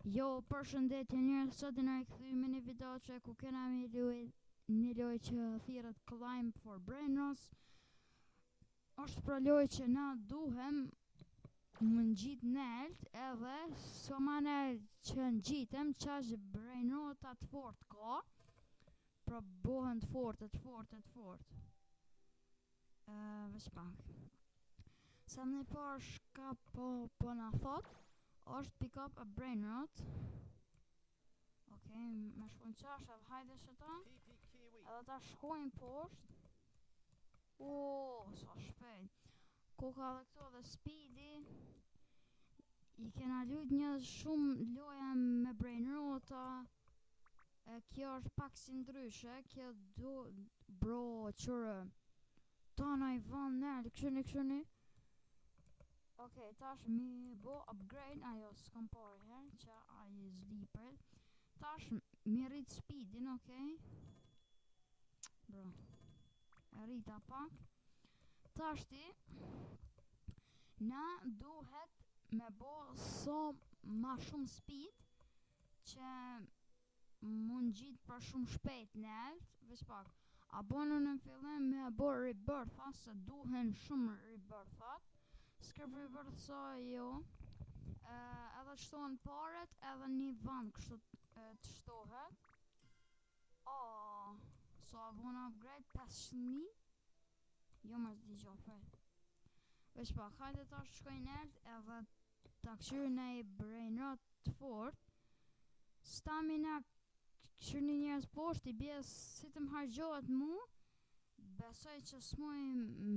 Jo, përshëndetje njerëz, sot na rikthyer me një video ku kena një lojë që thirret Climb for Brainrot. Është pra lojë që na duhem më ngjit nelt edhe so ma nelt që ngjitem qash brainrota të fort ka. Pra bohen të fort. Veç pak. Sa më parë shka po na thot është pick up a brainrot. Okej, me shkojnë qash edhe hajde shëta. Edhe ta shkojnë poshtë. Sa shpejt. Ku ka dhe këto dhe speedi. I kena lujt një shumë loja me brainrota. Kjo është pak si ndryshe. Kjo do bro qërë tana i van nërë këshuni. Okej, tash mi bo upgrade, ajo s'kam parë herë që aji zlipër. Tash mi rrit speedin, okej. Bro, e rrita pak. Tash ti na duhet me bo so ma shumë speed që mund gjit për shumë shpejt nelt. Veç pak, a bonu në fillim me bo rebirtha, se duhen shumë rebirthat. S'kërp rebirth sa jo. Edhe të shtohen paret edhe një vend kështu të shtohet. So a bon upgrade 500.000. Jo më s'di gjo fred. Veç pak, hajde ta shkoj nert edhe ta këshyri në i brainrot të fort. Stamina këshyri një njerës poshtë i bjes si të më hargjohet mu. Besoj që s'moj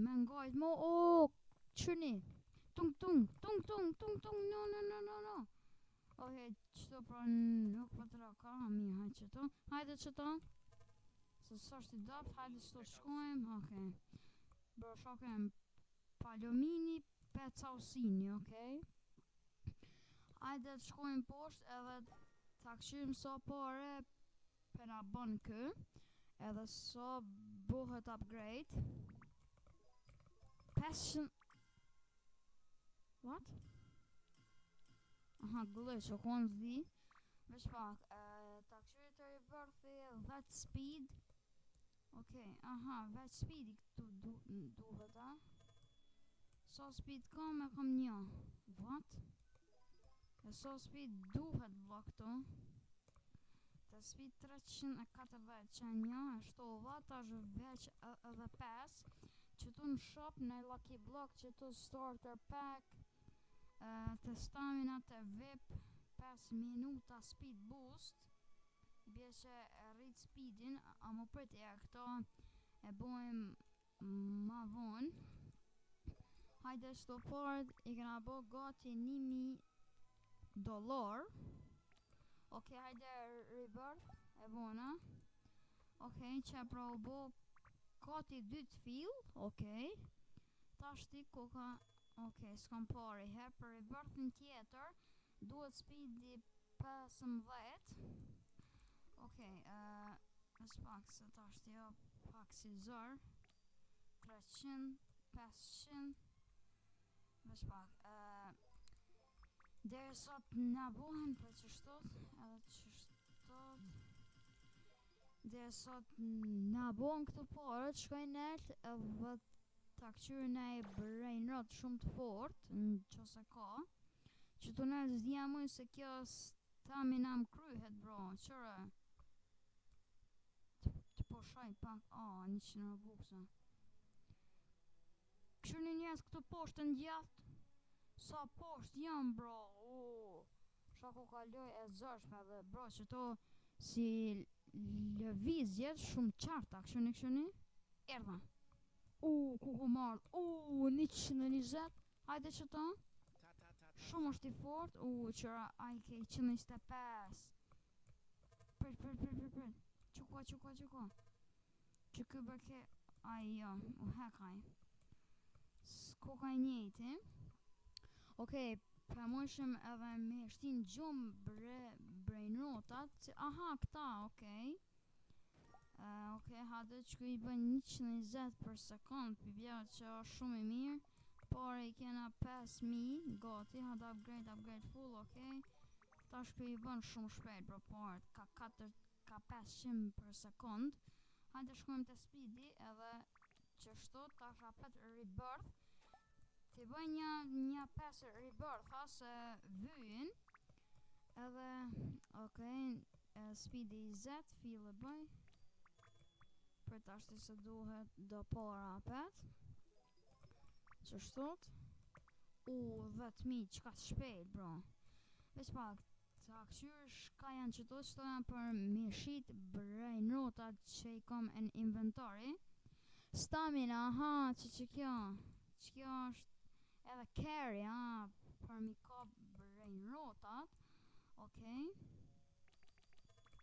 me ngajt mu. Qërni. Tung, no. Okej, qëto pra nuk për të raka, mirë, hajde qëto. Hajde qëto. Se s'është i dopt, hajde qëto të shkojmë, okej. Bro, shokem palomini, pecausini, okej. Hajde të shkojmë poshtë edhe ta këshyrim so pare për na bon kë. Edhe so buhet upgrade. 500. What? Aha, glitch, o konë zdi. Veç pak, ta këshyri të rebirthi 10 speed. Okej, aha, 10 speed i këtu duhet, a? So speed kam e kam një. What? E so speed duhet vlo këtu. Të speed 340 që një, e shto vat, është veç edhe 5. Që tu në shop në lucky block, që tu starter pack. Të stamina të VIP 5 minuta speed boost. I bje që rrit speedin, a më përti e këto e bojmë ma vonë. Hajde shto part i këna bo gati $1,000. Okej, hajde rebirth e bona. Okej, që pra u bo gati 2 të fill. Okej. Ta shti ku ka. Okej, s'kam pari her për rebirthin tjetër. Duhet speedi 15. Okej,ës pak se ta shti jo pak si zër. 300, 500. Vës pak, deri sot na bohen për që shtot. Edhe që shtot. Deri sot na bohen këtu parët, shkoj nert edhe ta këqyri në e brainrot shumë të fort, në që se ka. Që të nërë zdia mëj se kjo stamina më kryhet, bro, qërë. Të po shaj pak, 100 robuksa. Këshyri një njës këtu poshtë në gjatë. Sa poshtë jam, bro, shako ka loj e zërshme dhe, bro, që to si lëvizjet shumë qarta, këshyri. Erdha. Ku ku mardh, 120. Hajde që ta. Shumë është i fort. Qëra, ajke 125. Prit. Qukua. Që kë bërke, jo, u hekaj. S'ko ka njëti. Okej, për mëshëm edhe me shtin gjumë brainrotat. Aha, këta, okej. Okej, hajde që i bën 120 për sekund, për bja që është shumë i mirë. Por i kena 5.000, gati, hajde upgrade full, okej. Tash kë I bën shumë shpejt bro, por ka 500 për sekond. Hajde shkojmë te speedi edhe qështu tash apet rebirth. Ti bëj një 5 rebirth se vyjin. Edhe okej, speedi I zet, fillë bëj. Për tashti se duhet do para apet. Qështot? 10.000, qka të shpejt bro. Veç pak, ta këqyr shka janë qëto janë për mishit brain rotat që I kom në inventory. Stamina, aha, që kjo është edhe carry, për mi ka brain rotat. Okej.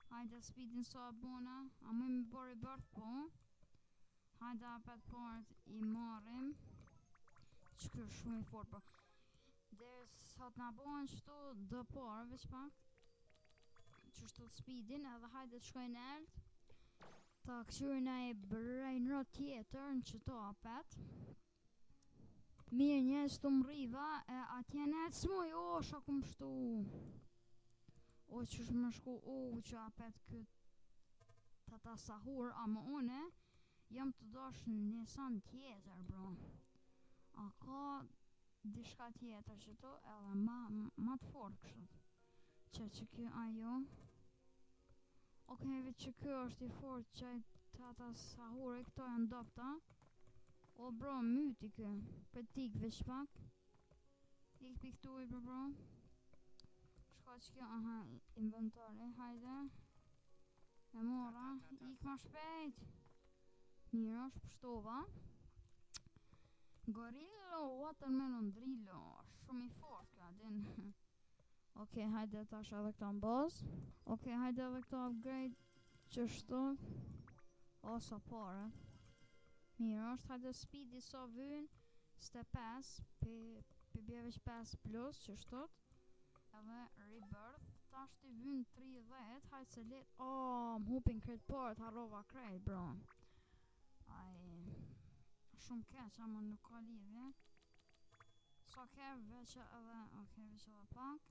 Hajde speedin sa bona, a mu mi bërë I bërth po. Hajde apet part I marim. Që kjo shumë I fort bro. Deres sot na bojnë qëtu dë parë veç pak. Qështu speedin edhe hajde të shkojnë eld. Ta këqyrin I brain rot tjetër në qëto apet. Mirë njës të mriva atje në eld smoj, shakum shtu. Që shmë shku, që apet këtë ta sahur, ama une jam të dosh në Nissan tjetër bro. A ka dishka tjetër qëto edhe ma të fort kështu. Që kjo ajo. Okej, veç që kjo është I fort që ta sahur këto janë dopta. O bro, myti kjo. Për tik veç pak. Ik piktuj për bro. Shko që kjo, aha, inventory, hajde. E mora, ik ma shpejt. Mirë është pështova. Gorillo, watermelon drillo, shumë I fort ka din. Okej, hajde tash edhe këta në bazë. Okej, hajde edhe këta upgrade qështu. O, sa pare. Mirë është, hajde speedi sa vynë. Ste 5, pi bjeve që 5 plus qështot. Edhe rebirth, tash ti vynë 30, hajde se let. Më hupin krejt part, harrova krejt bro. Shumë keq, ama nuk ka lidhje. So veç edhe, okej, veç edhe pak.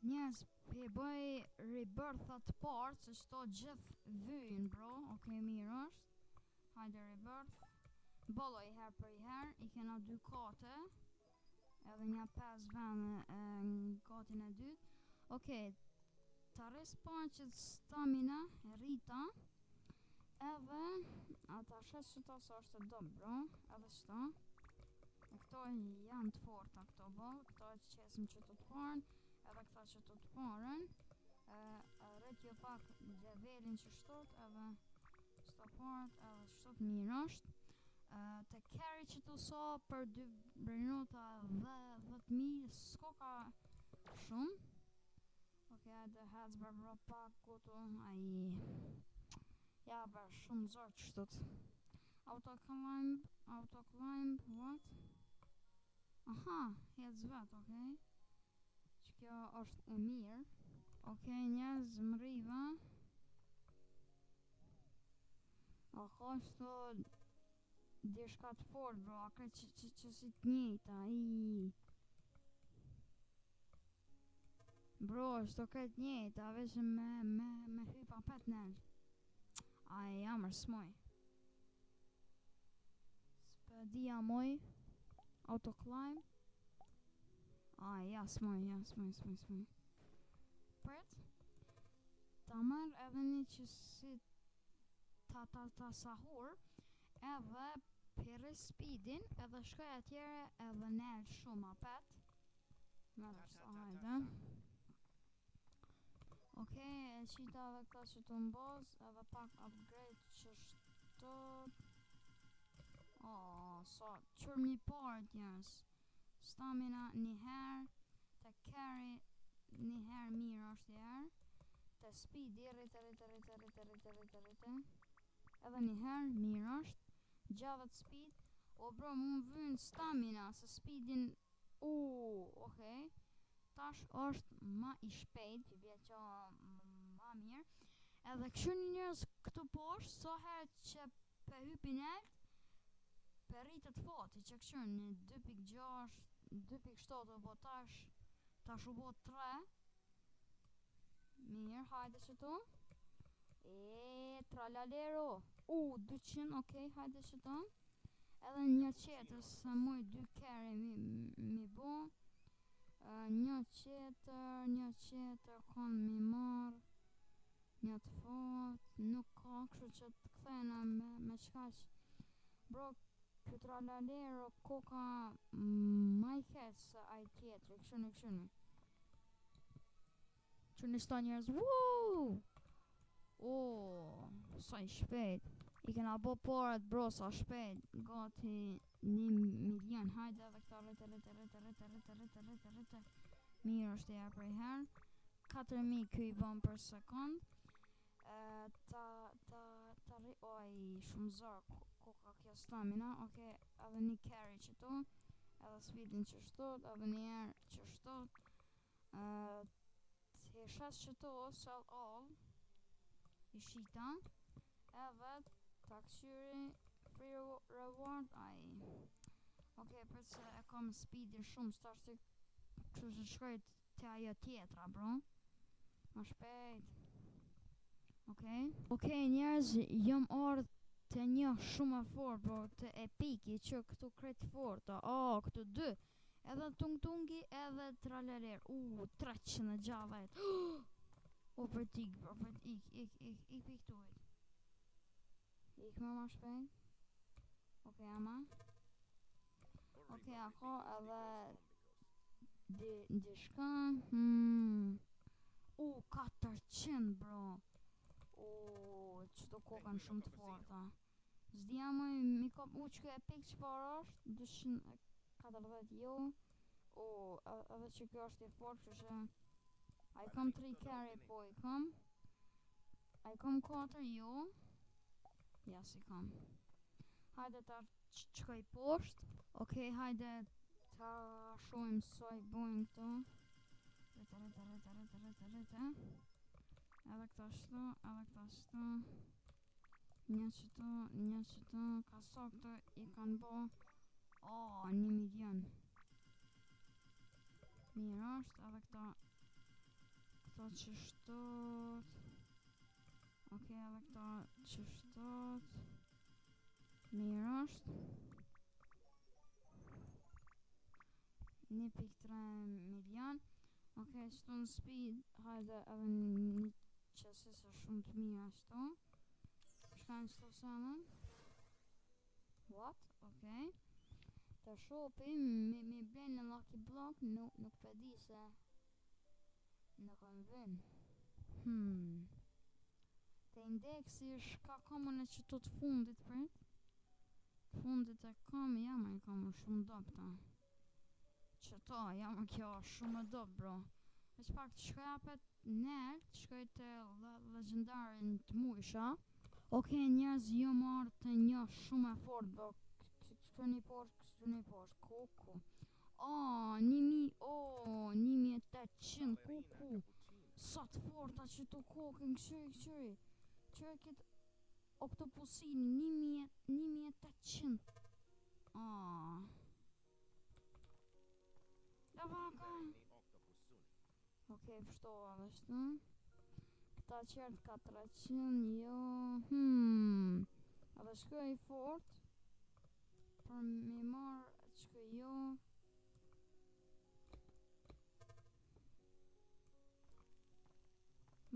Njes, pi bëj rebirthat part, se qëto gjithë vyjnë bro, okej, mirë është. Hajde rebirth. Bollo I her për I her, I kena 2 kate. Edhe një 5 vene në katin e dytë. Okej, ta respawn që stamina, rrita. Edhe, ata shes qëta sa është e dob bro, edhe qëta. Këto janë të forta këto bol, këto e që qesim që të parën, edhe këta që të parën. Rritjo pak levelin që shtot, edhe qëta parët, edhe qëtot mirë është. Te carry që të sa për 2 brinota 10.000, s'ko ka shumë. Okej, hajde hecber bro pak kutu, ja bër shumë zor qështot. Auto climb, what? Aha, hec vet, okej. Që kjo është e mirë. Okej, njëz mriva. A ka shto dishka të fort bro, a krej që si të njëta, Bro, shto kret njëta, veç me hypa pet nel. Jamër smoj. Spedia moj. Autoclimb. Ja smoj. Pret. Ta marr edhe një që si ta sahur. Edhe pire speedin. Edhe shkoj atjere edhe nel shumë apet. Mërë sa hajde. Okej, e qita edhe këta që të mboz, edhe pak upgrade që shtot. So, qërëm një part njës. Stamina një her, te carry një her mirë është jer. Te speedi rrite. Edhe një her mirë është. Gjavet speed. O bro, mu më vynë stamina, se speedin. Okej. Tash është ma I shpejt, pi bje që ma mirë. Edhe këshu një njërës këtu poshtë, so herë që pe hypin ekt, pe rritët foti, që këshu një 2.6, 2.7, po tash tash u bo 3. Mirë, hajde që tu. Tralalero. 200, okej, hajde që tu. Edhe një qetër se muj 2 carry mi bo. Një qetër kon mi marr. Një të fort, nuk ka, kështu që të kthejna me qkaq. Bro, kjo tralalero koka ma i keq se ai tjetri, këshuni. Qëni sta njerëz, wuuu! Sa i shpejt. I kena bo paret, bro, sa shpejt. Gati 1 milion, hajde edhe këta rrite. Mirë është e ja prej herë. 4000 kjo i bëm për sekund. Shumë zërë koka kjo stamina. Okej, edhe një carry që tu. Edhe speedin që shtot, edhe një herë që shtot. Të shes që tu, sell all. I shita. Edhe ta këshyri free reward Okej, për se e kam speedin shumë, s'tash të kështu që shkojt të ajo tjetra, bro. Ma shpejt. Okej, njerëz, jom ardh të një shumë e fort, bro, të epiki, që këtu kret forta. Këtu 2. Edhe tungi, edhe tralaler. 300 gjavet. Për t'ik, bro, për t'ik, ik pikturit. Ik me ma shpejt. Okej, ama. Okej, ako edhe dishka. 400, bro. Qëto kokën shumë të forta. Zdia mëj, mi kom që kjo epik që par është 240 jo. Edhe që kjo është i fort, që që a i kom 3 carry po i kom. A i kom 4 jo. Ja si kom. Hajde ta qkoj posht. Okej, hajde ta shojmë soj bojmë këto. Rrite. Edhe këta shto, një qëto, ka sa këto i kanë bo 1 milion. Mirë është, edhe këta që shtot. Okej, edhe këta që shtot. Mirë është. 1.3 milion. Okej, shto në speed, hajde edhe një qësi se shumë të mija shto. Shkajnë shto sanën. What? Okej. Të shopi, mi blenë në Lucky Block, nuk pedi se në kom vën. Të indeksi shka komën e që të fundit prit. Fundit e kom, jama i kom shumë dopta. Qëto, jama kjo shumë dop, bro. Veç pak të shkoj apet nert, të shkoj të legendarin të mujsha. Okej, njerëz, jo marrë të një shumë e fort, bro. Kështu një poshtë, kuku. 1800, kuku. Sa të forta që të kokën, këshyri. Qërë këtë oktopusin, 1800. Lavaka. Okej, pështova dhe shtu. Këta qertë 400, jo. Edhe shkoj i fort. Për mi marrë, shkoj jo.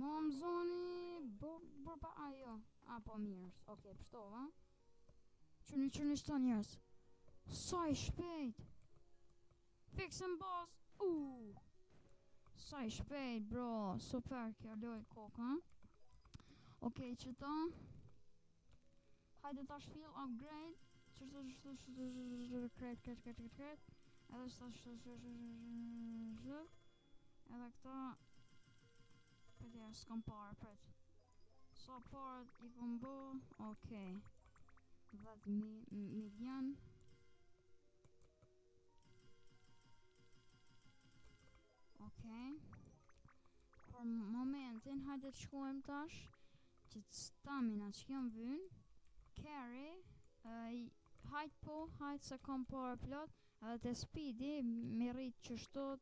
Ma më zoni, bërba, ajo. Po mirës, okej, pështova. Qërni shto njërës. Sa i shpejt. Fiksën bas. Sa i shpejt, bro. Super kjo loj koka. Okej, qëta. Hajde ta shfil upgrade. Kret. Edhe edhe këta. Pëtja s'kom parë, pret. Sa parët i kom bo. Okej. 10 milion. Okej. Për momentin, hajde të shkojmë tash. Që të stamina që jam vyn. Carry. Hajt se kom parë plot. Edhe të speedi, me rrit që shtot.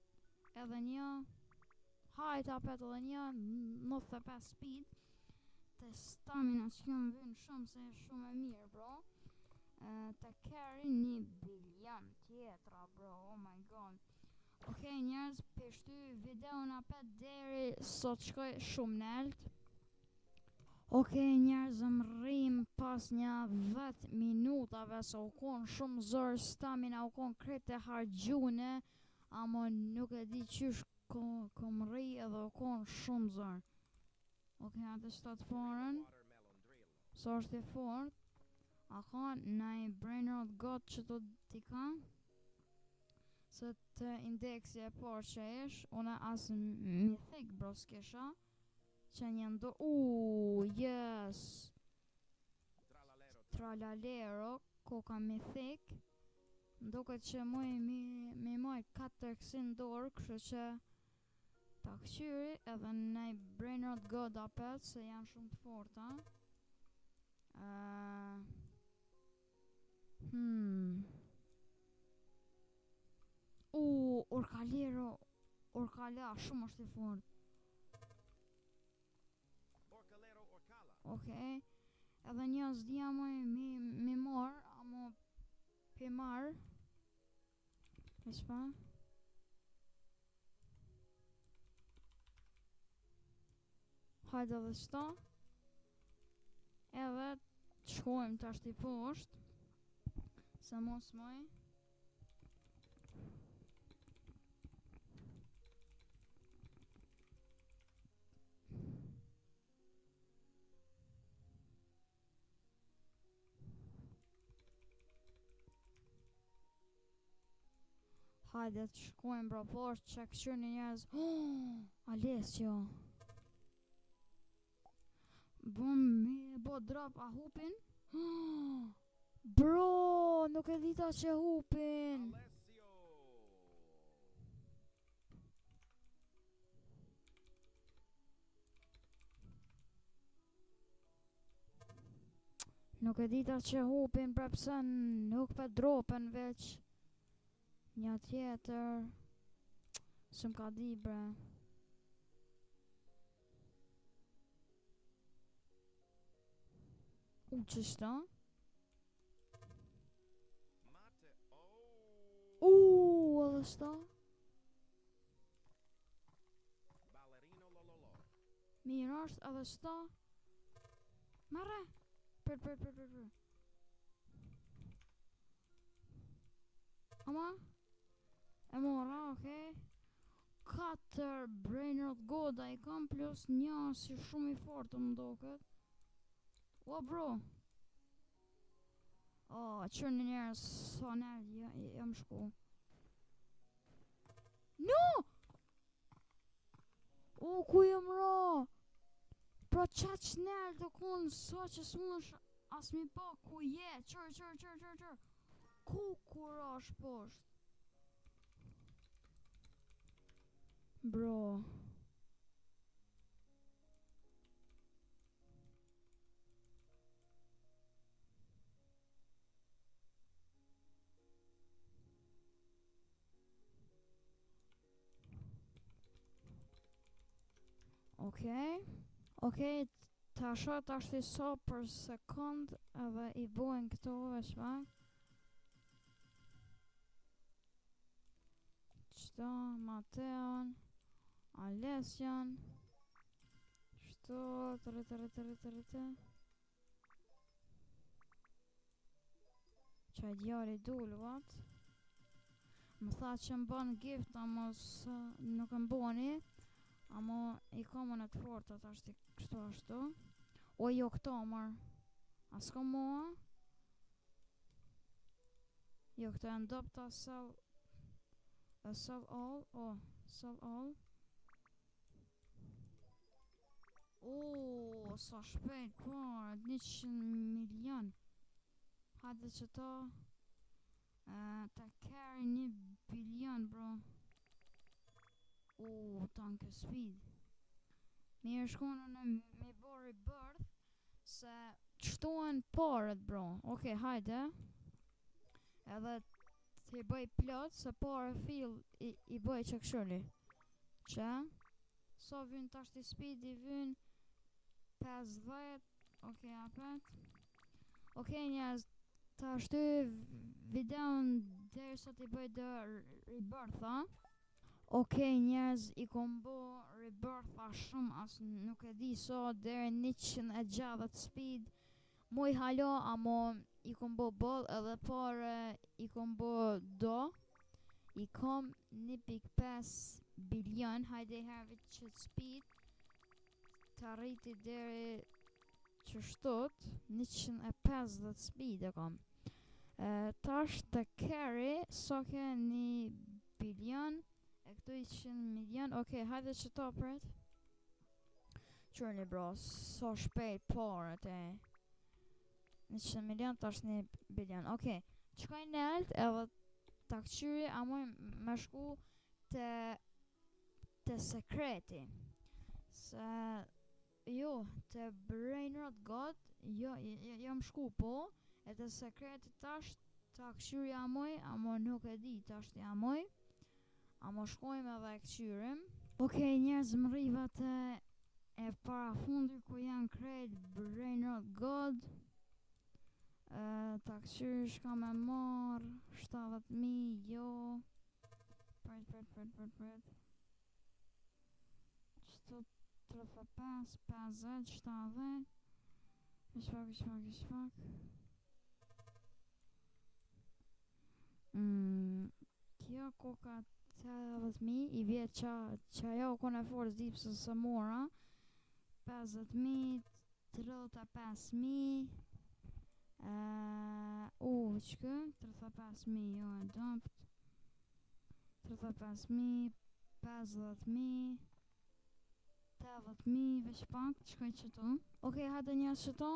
edhe një height apet edhe një 95 speed. Të stamina që kjo më vjen shumë se shumë e mirë bro. Të carry 1 bilion tjetra bro, oh my god. Okej njerëz, peshty videon apet deri sot shkoj shumë nalt. Okej njerëz, më rrim pas një 10 minutave se u kon shumë zor stamina, u kon krejt e hargjune, ama nuk e di qysh kom rri edhe u kon shumë zor. Okej, atë shtat forën. Sa është e fort? A ka naj brainrot god që do t'i ka? Se të indeksi e parë që ish, une as mythic bro s'kisha. Që një yes! Tralalero, koka mythic. Ndoket që muj mi maj 4 kësin dorë, kështu që ta këqyri edhe nej brainrot god apet se janë shumë të forta. Orkalero, orkala shumë është i fort. Okej, edhe një s'dija muj mi marr, amo pi marr. Ispa? Hajde edhe shto. Edhe të shkojmë të ashtë i poshtë. Se mos moj. Hajde të shkojmë bro poshtë që këshur një njerëz. Alessio. Me bo drop a hupin? Bro, nuk e dita që hupin. Nuk e dita që hupin, prapse nuk pe dropen veç. Një tjetër. S'm ka di bre. Qështa? Edhe shta? Mirë është edhe shta? Marre! Për. Ama? E mora, okej. 4 brainrot goda i kam plus një si shumë i fortë më doket. O bro. Qërë një njerës sa nërë jam shku. No! Ku jam ra? Pra qaq nërë të kun sa që s'munësh as mi pa ku je. Qër. Ku rash posht? Bro. Okej, ta shot ashtë i so për sekund edhe i bojnë këto veshma. Qëto, Mateon, Alession. Shto, të. Qaj djari dullu, what? Më tha që më bën gift, amo nuk më boni. Amo i komën e të fortat ashtë kështu ashtu. O jo këto mër. A s'ko mua? Jo këto e ndopta sell all. Sell all. Sa shpejt parë, 100 milion. Hajde që to ta carry 1 bilion bro. Tanke speed. Mirë shkona në me bo rebirth. Se qëtohen parët bro. Okej, hajde. Edhe t'i bëj plot se pare fill i bëj që këshulli. Që so vyn tash të speedi vyn 50. Okej, apet. Okej, njerëz, tash ty videon derisa t'i bëj dë rebirth-a. Okej, njerëz, i kom bo rebirth-a shumë, as nuk e di so, deri 160 speed. Muj halo, amo i kom bo boll edhe pare i kom bo do. I kom 1.5 bilion, hajde herë që speed të arriti deri që shtot 150 speed e kom. Tash të carry so ke 1 bilion e këtu 100 milion. Okej, hajde që to pret qërni bro, so shpejt paret e 100 milion tash 1 bilion. Okej, qkoj nelt edhe ta këqyri a muj me shku te sekreti. Se jo, te Brainrot God, jo, jam shku po, e te sekreti tash ta këqyri a muj nuk e di tash ti a muj. Amo shkojmë edhe e këqyrim. Okej, njerëz më rriva te e para fundi ku janë krejt Brainrot God. Ta këqyri shka me marr 70.000, jo. Pret. Qëto 35, 50, 70. Vishpak. Kjo koka 80.000, i vjet qa jo kone forës dip se mora. 50.000, 35.000. Qkë? 35.000, jo e dopt. 35.000, 50.000, 80.000, veç pak, qkoj qëto. Okej, hajde njerëz qëto.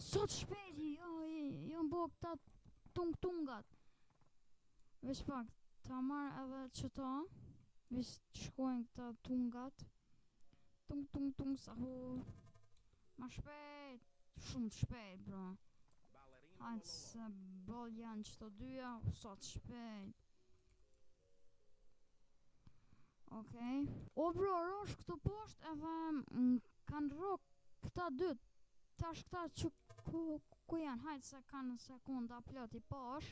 Sot shpejti, jo mbo këta tungat. Veç pak, ta marr edhe qëto. Veç shkojnë këta tungat. Tung, sa hu. Ma shpejt, shumë shpejt, bro. Hajtë se bol janë qëto dyja, sot shpejt. Okej. O bro, rosh këtu posht edhe kanë rok këta dyt. Tash këta që ku janë, hajtë se kanë sekunda plot i posh.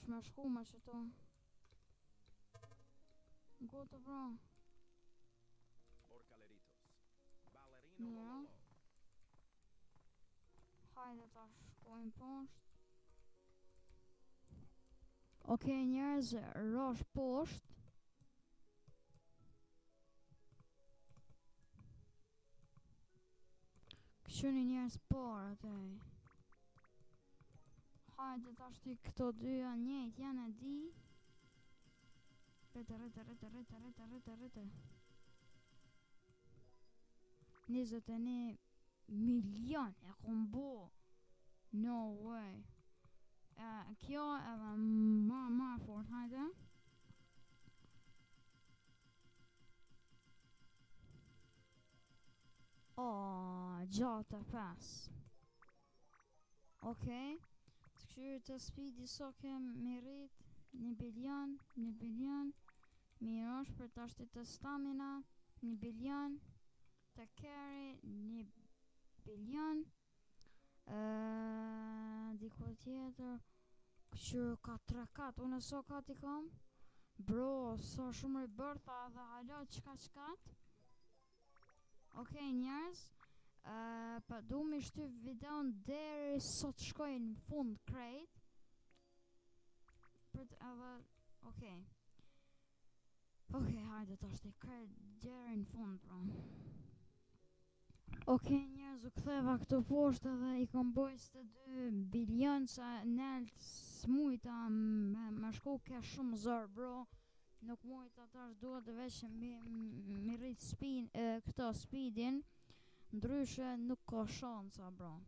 Shme shku me qëto. Goto bro. Mira. Hajde ta shkojmë posht. Okej, njerëz, rosh posht. Këshuni njerëz parët e. Hajde ta shti këto dyja njejt janë e di. Rete. 21 milion e kom bo. No way. Kjo edhe ma fort, hajde. Gjatë e pas. Okej. Të këshyri të speedi so kem merit 1 bilion. Mirosh për të ashtit të stamina 1 bilion. Të carry 1 bilion. Diko tjetër këshyri ka 3 kat. Unë so kat i kam. Bro, so shumë rebirtha dhe halo qkat. Okej, njerëz, pa du mi shtyp videon deri sot shkoj në fund krejt. Për të edhe, okej, hajde të ashtë i krejt deri në fund, bro. Okej, njerëz, u ktheva këtu poshtë edhe i kom bojës të 2 bilion sa nelt s'mujta me shku ke shumë zor, bro. Nuk mujta tash duhet veç mi rrit këto speedin. Ndryshe nuk ka shansa, bro.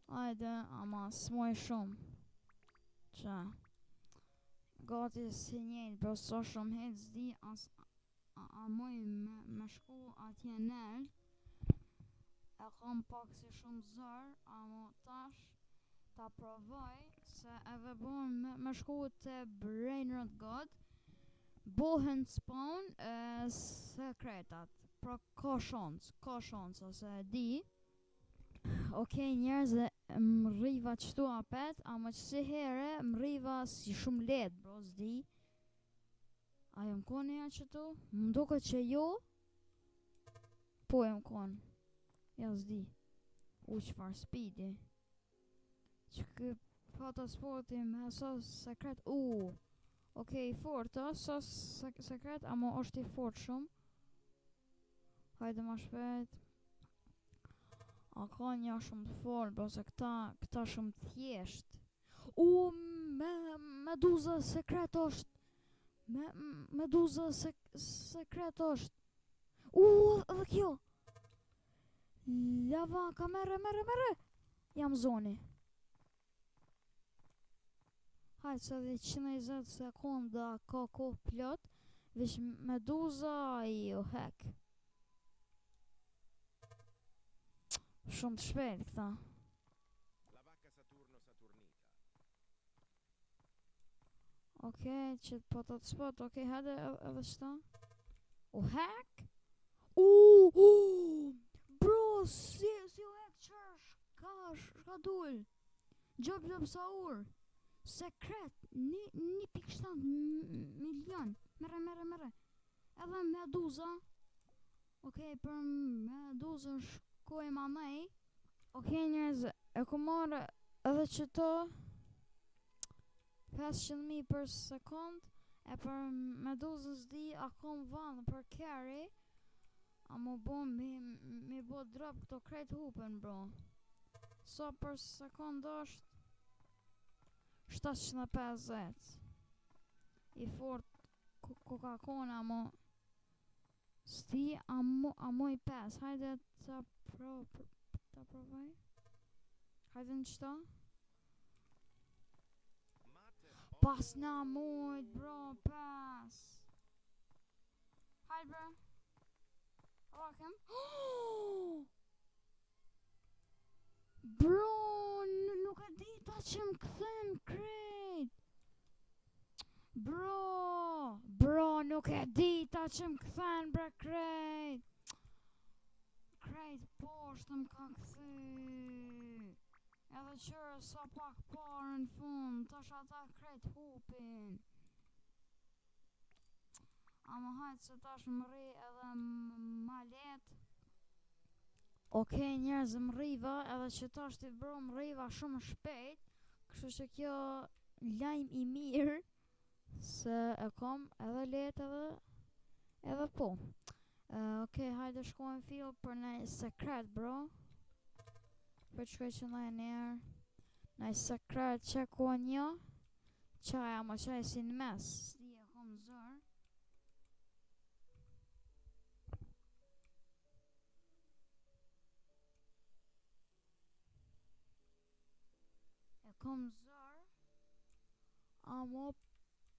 Ajde, ama s'moj shumë. Qa? Gati si njejt, bro, so shumë hec di a moj me shku atje nelt. E kam pak si shumë zër, ama tash ta provoj se edhe bon me shku te Brainrot God, bohen spawn sekretat. Pra ka shans ose e di. Okej njerëz, m'rriva qëtu apet, ama që si here m'rriva si shumë let, bro, s'di. A jom kon ja qëtu? M'duket që jo. Po jom kon. Ja s'di. Qfar speedi. Që kë pasaporti me sa sekret. Okej, fort, sa sekret, ama është i fort shumë. Hajde ma shpejt. A ka një shumë të fort, bro, se këta shumë thjesht. Meduza sekret është. Meduza sekret është. Edhe kjo. Lava, ka mere. Jam zoni. Hajtë se dhe 120 sekonda ka kohë plot. Vish meduza i o hek. Shumë të shpejt këta. La vacca Saturno Saturnita. Okej, që po të spot, okej, hajde edhe qëta. O hek? Bro, si o hek qërë shka dull. Gjop Saur. Sekret, 1.7 milion. Mere. Edhe meduza. Okej, për meduzën shkojmë amej. Okej njerëz, e ku marrë edhe qëto 500.000 për sekund. E për meduzës di a kom vanë për carry. A mu bo mi bo drop këto krejt hupen, bro. So për sekund është 750. I fort Coca-Cola mo sti a moj 5. Hajde ta provaj. Hajde në qëta. Pas na mojt, bro, pas. Hajde, bro. Rakem. Bro, nuk e di ta që më këthen krejt. Bro, nuk e di ta që më këthen bre krejt. Krejt poshtë më ka këthy. Edhe qërë sa pak parë në fund, tash ata krejt hupin. Ama hajtë se tash më rri edhe ma let. Okej njerëz, më rriva, edhe që tash t'i bro më rriva shumë shpejt. Kështu që kjo lajm i mirë, se e kom edhe let edhe po. Okej, hajde shkojmë fill për në sekret, bro. Për që shkoj që në njerë. Në sekret që ko një. Qaja, ma qaj si në mes. Sti e kom zër. E kom zër. Amo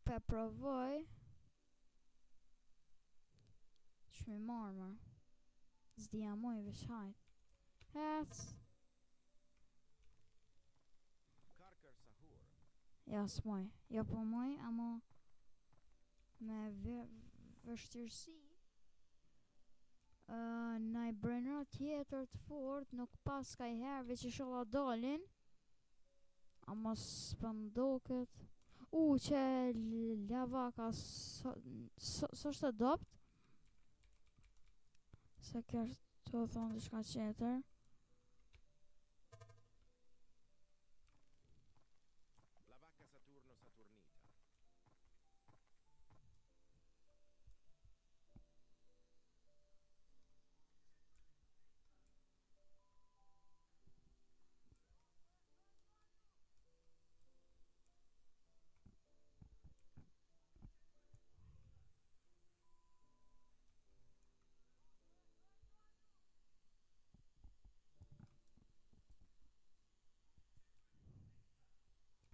pe provoj. Shmi marë më. Zdi amoj vish hajt. Hec. Karker Sahur. Ja s'moj. Ja po moj, amo me vështirësi. Në i brënra tjetër të fort, nuk pas ka i herë veç i sholla dalin. Amo s'pëndoket. Që lava ka s'është adopt. Se kjo është të thonë të shka qeter. La vacca Saturno Saturnita.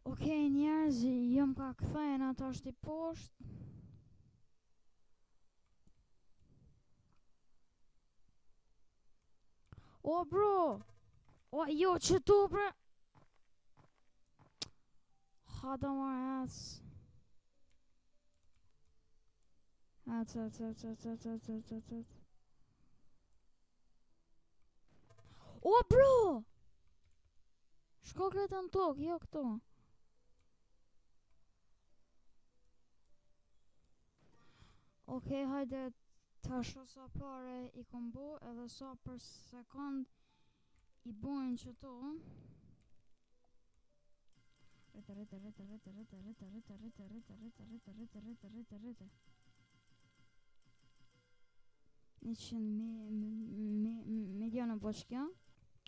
Okej njerëz, jom ka këthejnë ata është i poshtë. O bro! O jo që tu bre! Ha do marr ec. Ec. O bro! Shko kretë në tokë, jo këto. Okej, hajde ta shoh sa pare i kom bo edhe sa për sekond i bojnë qëto. Rete. 100 miliona boçkja.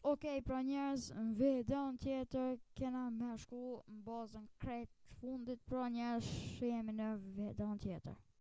Okej, pra njerëz, në videon tjetër kena me shku në bazën krejt fundit, pra njerëz, jemi në videon tjetër.